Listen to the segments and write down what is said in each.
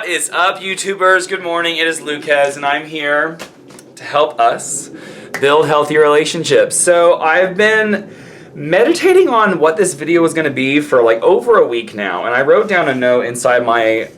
What is up, YouTubers? Good morning. It is Lucas, and I'm here to help us build healthy relationships. So I've been meditating on what this video was going to be for like over a week now, and I wrote down a note inside my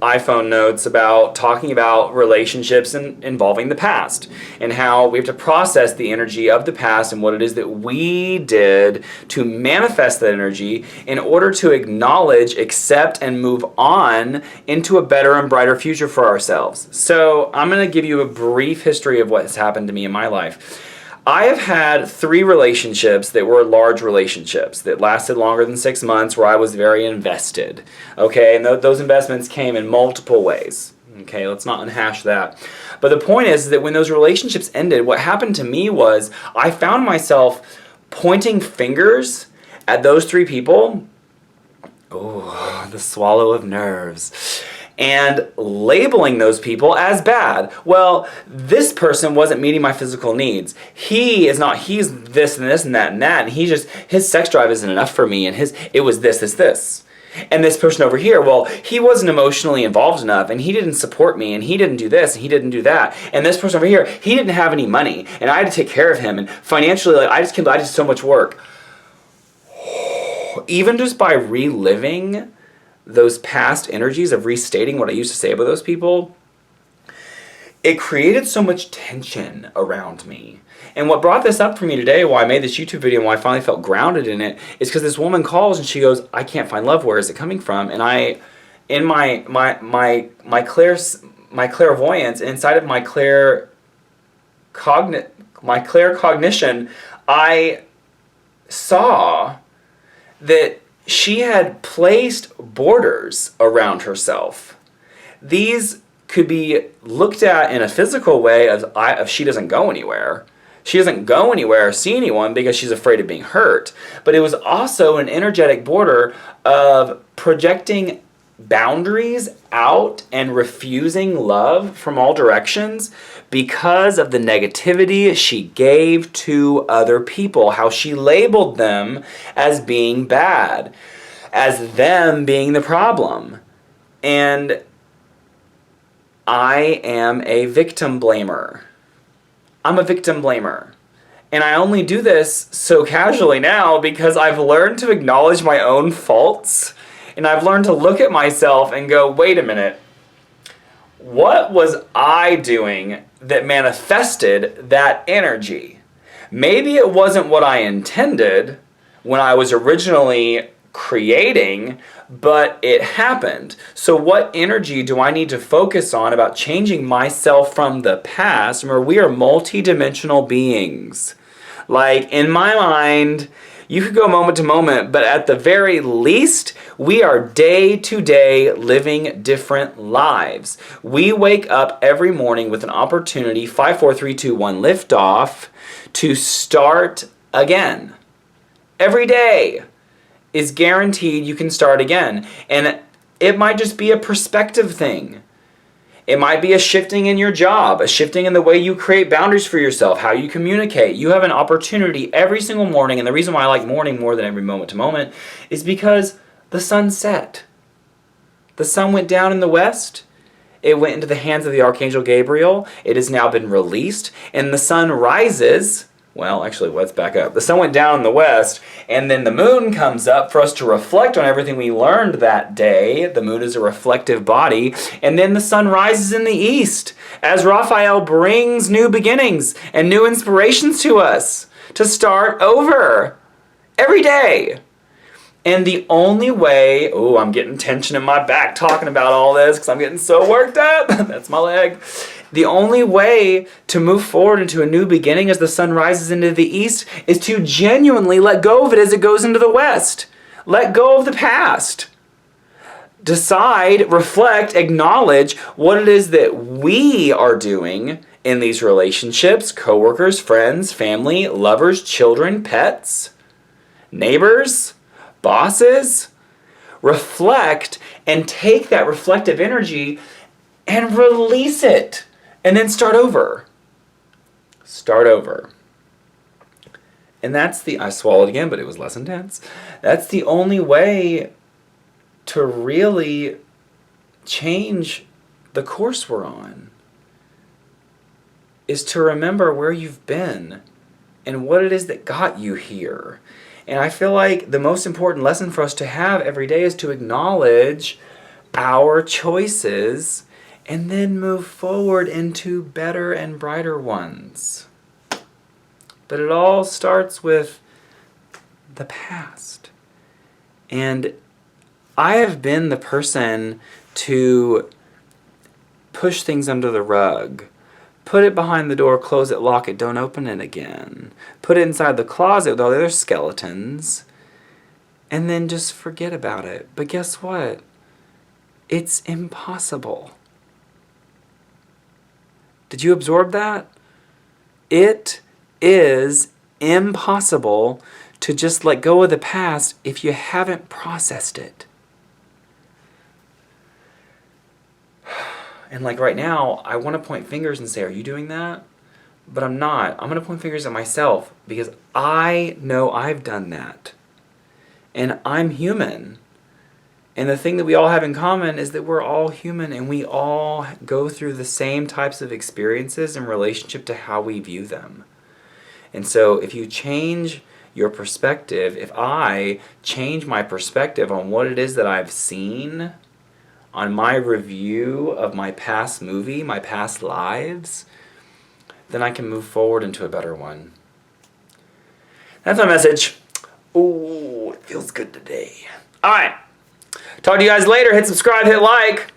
iPhone notes about talking about relationships involving the past and how we have to process the energy of the past and what it is that we did to manifest that energy in order to acknowledge, accept, and move on into a better and brighter future for ourselves. So I'm going to give you a brief history of what has happened to me in my life. I have had 3 relationships that were large relationships that lasted longer than 6 months where I was very invested. Okay, and those investments came in multiple ways. Okay, let's not unhash that. But the point is that when those relationships ended, what happened to me was I found myself pointing fingers at those 3 people. Oh, the swallow of nerves. And labeling those people as bad. Well, this person wasn't meeting my physical needs. He's this and this and that and that, and his sex drive isn't enough for me, and it was this. And this person over here, well, he wasn't emotionally involved enough, and he didn't support me, and he didn't do this, and he didn't do that. And this person over here, he didn't have any money, and I had to take care of him, and financially, I did so much work. Even just by reliving those past energies of restating what I used to say about those people, it created so much tension around me. And what brought this up for me today, why I made this YouTube video and why I finally felt grounded in it, is because this woman calls and she goes, I can't find love, where is it coming from? And I, in my clairvoyance, inside of my clear cognition, I saw that she had placed borders around herself. These could be looked at in a physical way if she doesn't go anywhere. She doesn't go anywhere or see anyone because she's afraid of being hurt. But it was also an energetic border of projecting boundaries out and refusing love from all directions because of the negativity she gave to other people, how she labeled them as being bad, as them being the problem. And I am a victim blamer. I'm a victim blamer. And I only do this so casually now because I've learned to acknowledge my own faults. And I've learned to look at myself and go, wait a minute, what was I doing that manifested that energy? Maybe it wasn't what I intended when I was originally creating, but it happened. So what energy do I need to focus on about changing myself from the past? Remember, we are multidimensional beings. Like, in my mind, you could go moment to moment, but at the very least, we are day to day living different lives. We wake up every morning with an opportunity, 5, 4, 3, 2, 1, lift off, to start again. Every day is guaranteed you can start again. And it might just be a perspective thing. It might be a shifting in your job, a shifting in the way you create boundaries for yourself, how you communicate. You have an opportunity every single morning, and the reason why I like morning more than every moment to moment is because the sun set. The sun went down in the west. It went into the hands of the Archangel Gabriel. It has now been released, and the sun rises. Well, actually, let's back up. The sun went down in the west, and then the moon comes up for us to reflect on everything we learned that day. The moon is a reflective body. And then the sun rises in the east as Raphael brings new beginnings and new inspirations to us to start over every day. And the only way, oh, I'm getting tension in my back talking about all this because I'm getting so worked up. That's my leg. The only way to move forward into a new beginning as the sun rises into the east is to genuinely let go of it as it goes into the west. Let go of the past. Decide, reflect, acknowledge what it is that we are doing in these relationships, coworkers, friends, family, lovers, children, pets, neighbors, bosses. Reflect and take that reflective energy and release it. And then start over. Start over. And I swallowed again, but it was less intense. That's the only way to really change the course we're on is to remember where you've been and what it is that got you here. And I feel like the most important lesson for us to have every day is to acknowledge our choices and then move forward into better and brighter ones. But it all starts with the past. And I have been the person to push things under the rug. Put it behind the door, close it, lock it, don't open it again. Put it inside the closet with all the other skeletons, and then just forget about it. But guess what? It's impossible. Did you absorb that? It is impossible to just let go of the past if you haven't processed it. And like right now, I want to point fingers and say, are you doing that? But I'm not. I'm going to point fingers at myself because I know I've done that. And I'm human. And the thing that we all have in common is that we're all human and we all go through the same types of experiences in relationship to how we view them. And so if you change your perspective, if I change my perspective on what it is that I've seen, on my review of my past movie, my past lives, then I can move forward into a better one. That's my message. Ooh, it feels good today. All right. Talk to you guys later. Hit subscribe, hit like.